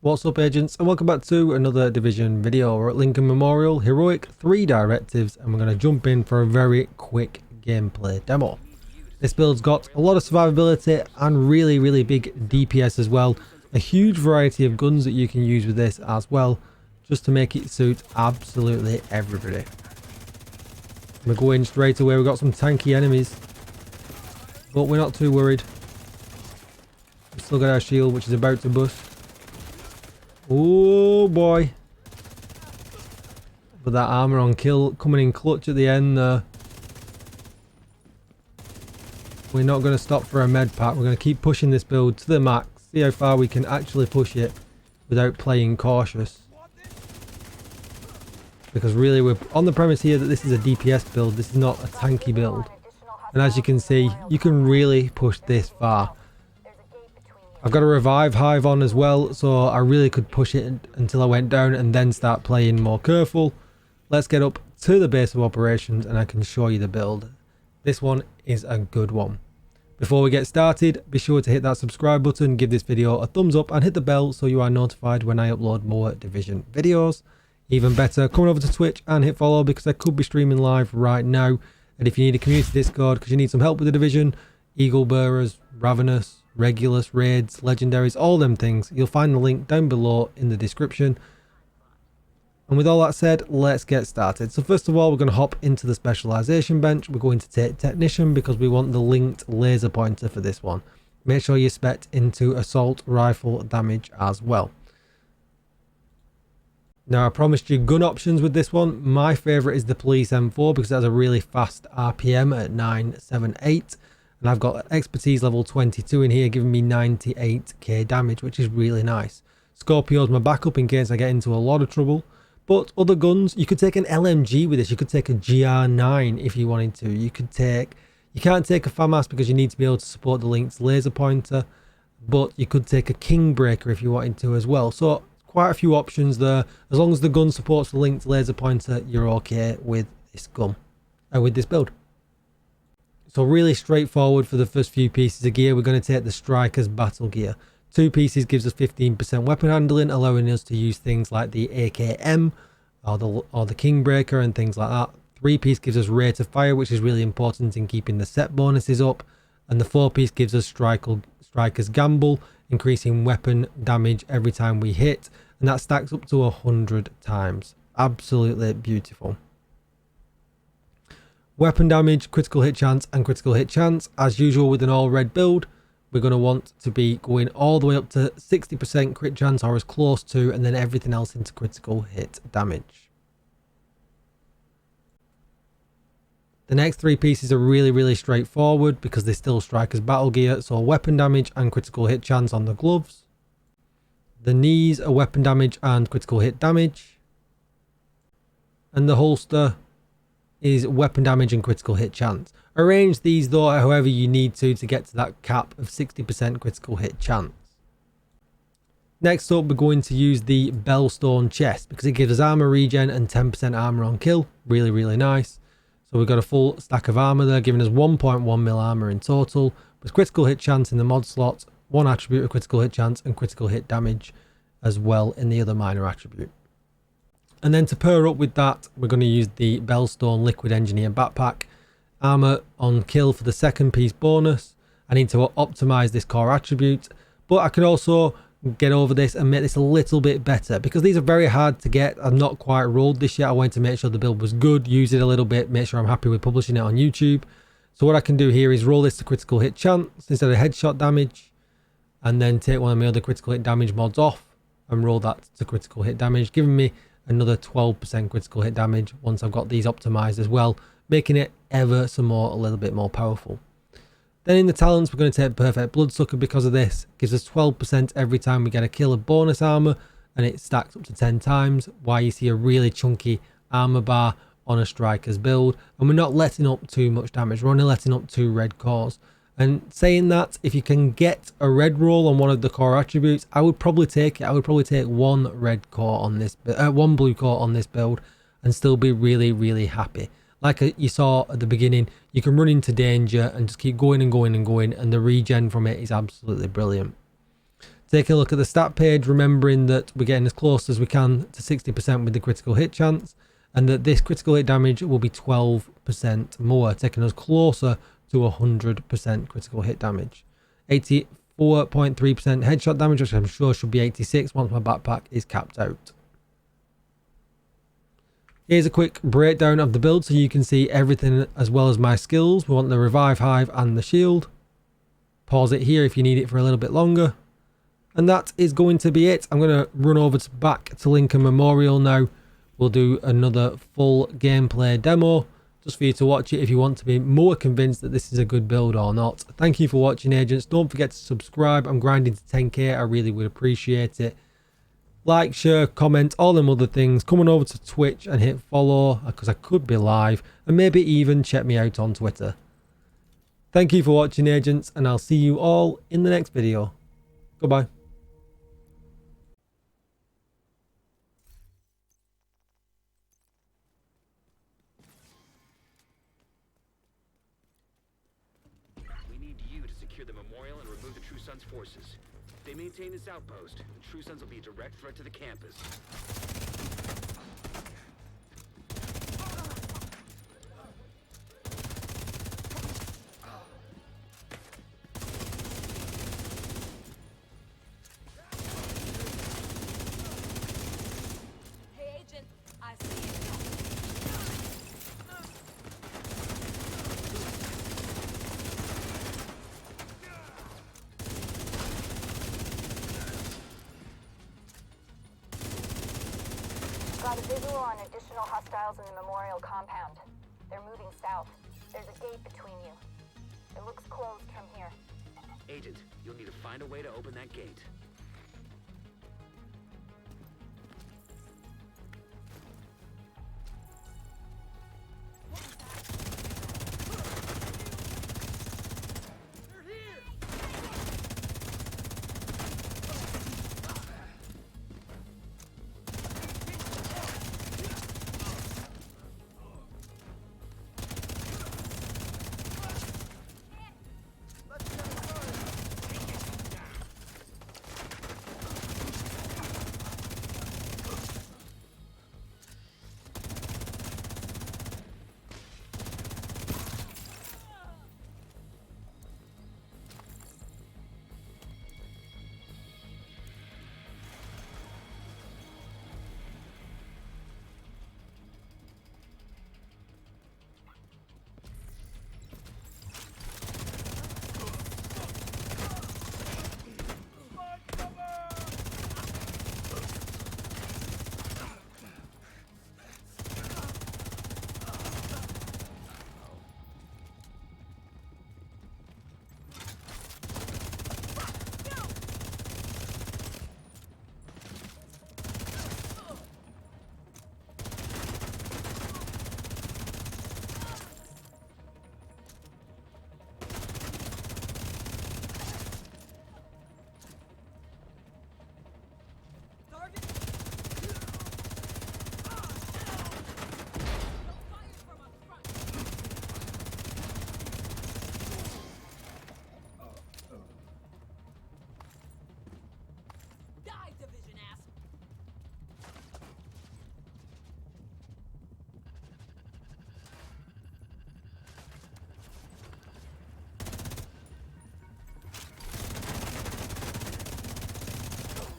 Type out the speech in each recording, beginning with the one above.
What's up, agents, and welcome back to another Division video. We're at Lincoln Memorial, Heroic 3 directives, and we're going to jump in for a very quick gameplay demo. This build's got a lot of survivability and really big DPS as well. A huge variety of guns that you can use with this as well, just to make it suit absolutely everybody. We're going straight away. We've got some tanky enemies, but we're not too worried. We've still got our shield, which is about to bust. Oh boy. But that armor on kill coming in clutch at the end there. We're not going to stop for a med pack. We're going to keep pushing this build to the max. See how far we can actually push it without playing cautious. Because really we're on the premise here that this is a DPS build. This is not a tanky build. And as you can see, you can really push this far. I've got a revive hive on as well, so I really could push it until I went down and then start playing more careful. Let's get up to the base of operations and I can show you the build. This one is a good one. Before we get started, be sure to hit that subscribe button, give this video a thumbs up and hit the bell so you are notified when I upload more Division videos. Even better, come over to Twitch and hit follow because I could be streaming live right now. And if you need a community Discord because you need some help with the Division, Eagle Bearers, Ravenous, Regulus, Raids, Legendaries, all them things, you'll find the link down below in the description. And with all that said, let's get started. So first of all, we're going to hop into the specialization bench. We're going to take Technician because we want the linked laser pointer for this one. Make sure you spec into assault rifle damage as well. Now, I promised you gun options with this one. My favourite is the Police M4 because it has a really fast RPM at 978. And I've got expertise level 22 in here, giving me 98k damage, which is really nice. Scorpio's my backup in case I get into a lot of trouble. But other guns, you could take an LMG with this. You could take a GR9 if you wanted to. You can't take a FAMAS because you need to be able to support the linked laser pointer. But you could take a Kingbreaker if you wanted to as well. So quite a few options there. As long as the gun supports the linked laser pointer, you're okay with this gun, with this build. So really straightforward for the first few pieces of gear. We're going to take the Striker's battle gear. 2 pieces gives us 15% weapon handling, allowing us to use things like the AKM or the Kingbreaker and things like that. 3 piece gives us rate of fire, which is really important in keeping the set bonuses up. And the 4 piece gives us Striker's Gamble, increasing weapon damage every time we hit. And that stacks up to 100 times. Absolutely beautiful. Weapon damage, critical hit chance and critical hit chance. As usual with an all red build, we're going to want to be going all the way up to 60% crit chance or as close to, and then everything else into critical hit damage. The next 3 pieces are really straightforward because they're still Striker's battle gear. So weapon damage and critical hit chance on the gloves. The knees are weapon damage and critical hit damage. And the holster is weapon damage and critical hit chance. Arrange these though however you need to get to that cap of 60% critical hit chance. Next up, we're going to use the Bellstone chest because it gives us armor regen and 10% armor on kill. Really nice. So we've got a full stack of armor there, giving us 1.1 mil armor in total, with critical hit chance in the mod slot, 1 attribute of critical hit chance and critical hit damage as well in the other minor attribute. And then to pair up with that, we're going to use the Bellstone Liquid Engineer Backpack. Armor on kill for the 2nd piece bonus. I need to optimize this core attribute, but I can also get over this and make this a little bit better because these are very hard to get. I've not quite rolled this yet. I wanted to make sure the build was good, use it a little bit, make sure I'm happy with publishing it on YouTube. So what I can do here is roll this to critical hit chance instead of headshot damage, and then take one of my other critical hit damage mods off and roll that to critical hit damage, giving me another 12% critical hit damage once I've got these optimized as well, making it ever so more a little bit more powerful. Then in the talents, we're going to take Perfect Bloodsucker because of this. It gives us 12% every time we get a kill of bonus armor, and it stacks up to 10 times. Why you see a really chunky armor bar on a Striker's build, and we're not letting up too much damage. We're only letting up 2 red cores. And saying that, if you can get a red roll on one of the core attributes, I would probably take it. I would probably take 1 red core on this, 1 blue core on this build, and still be really happy. Like you saw at the beginning, you can run into danger and just keep going and going, and the regen from it is absolutely brilliant. Take a look at the stat page, remembering that we're getting as close as we can to 60% with the critical hit chance, and that this critical hit damage will be 12% more, taking us closer to 100% critical hit damage. 84.3% headshot damage, which I'm sure should be 86 once my backpack is capped out. Here's a quick breakdown of the build so you can see everything as well as my skills. We want the Revive Hive and the shield. Pause it here if you need it for a little bit longer. And that is going to be it. I'm going to run over back to Lincoln Memorial now. We'll do another full gameplay demo just for you to watch it if you want to be more convinced that this is a good build or not. Thank you for watching, agents. Don't forget to subscribe. I'm grinding to 10k. I really would appreciate it. Like, share, comment, all them other things. Come on over to Twitch and hit follow because I could be live, and maybe even check me out on Twitter. Thank you for watching, agents, and I'll see you all in the next video. Goodbye. We need you to secure the memorial and remove the True Sons forces. If they maintain this outpost, the True Sons will be a direct threat to the campus. Hey, Agent, I see you. Got a visual on additional hostiles in the memorial compound. They're moving south. There's a gate between you. It looks closed from here. Agent, you'll need to find a way to open that gate.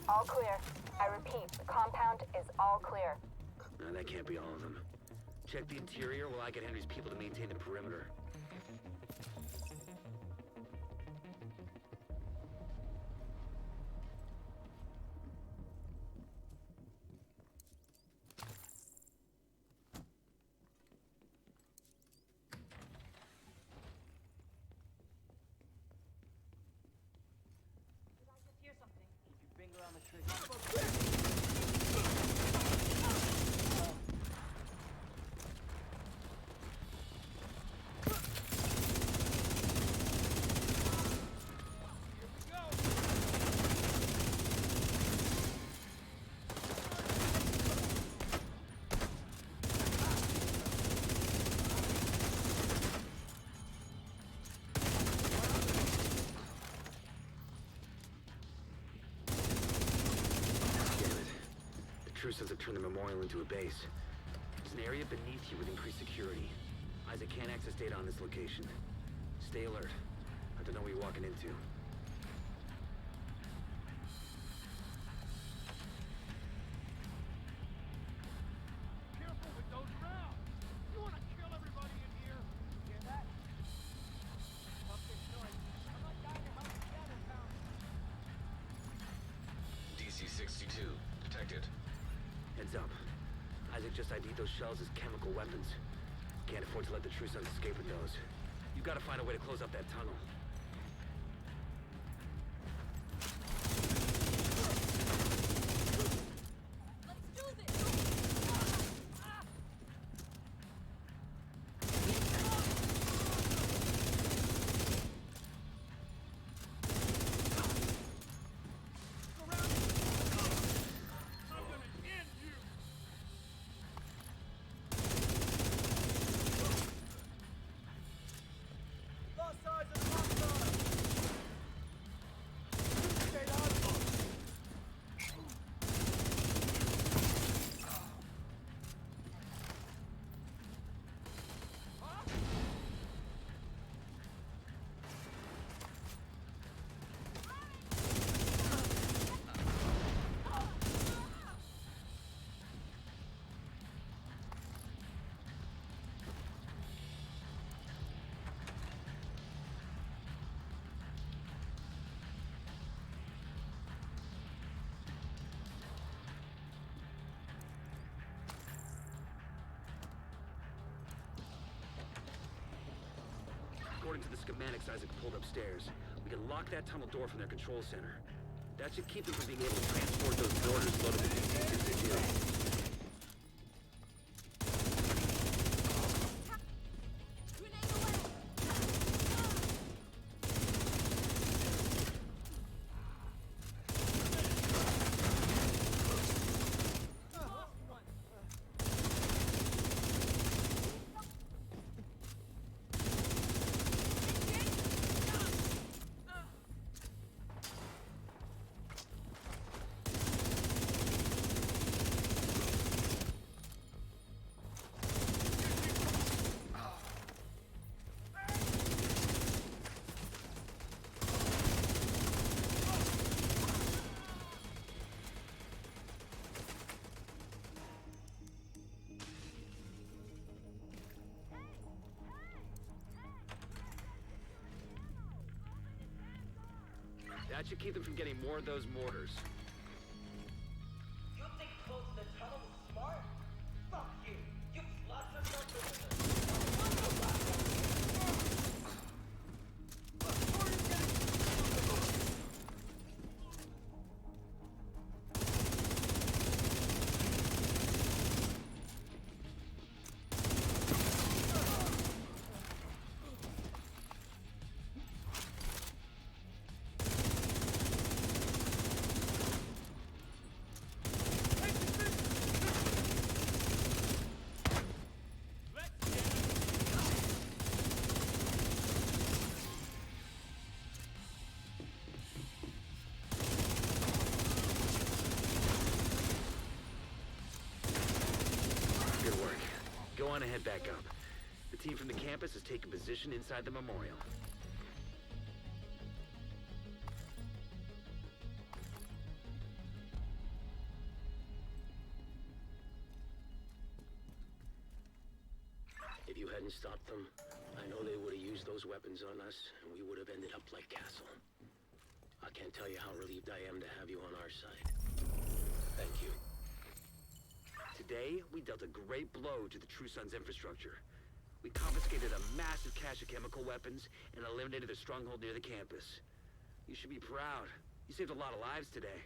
All clear. I repeat, the compound is all clear. No, that can't be all of them. Check the interior while I get Henry's people to maintain the perimeter. True Sons have turned the memorial into a base. There's an area beneath you with increased security. Isaac can't access data on this location. Stay alert. Have to know what you're walking into. Careful with those rounds! You wanna kill everybody in here? Hear that? Fuck this noise. I'm not dying to help you out in town. DC-62 detected. Heads up. Isaac just ID'd those shells as chemical weapons. Can't afford to let the True Sons escape with those. You gotta find a way to close up that tunnel. Let's do this! I'm gonna end you! Lost size of the hostile! Stay on! According to the schematics Isaac pulled upstairs, we can lock that tunnel door from their control center. That should keep them from being able to transport those mortars loaded with DC-62. Grenade away! That should keep them from getting more of those mortars. You think closing the tunnel was smart? Fuck you! You lost yourself to Good work. Go on and head back up. The team from the campus has taken position inside the memorial. If you hadn't stopped them, I know they would have used those weapons on us, and we would have ended up like Castle. I can't tell you how relieved I am to have you on our side. Thank you. Today, we dealt a great blow to the True Sons infrastructure. We confiscated a massive cache of chemical weapons and eliminated their stronghold near the campus. You should be proud. You saved a lot of lives today.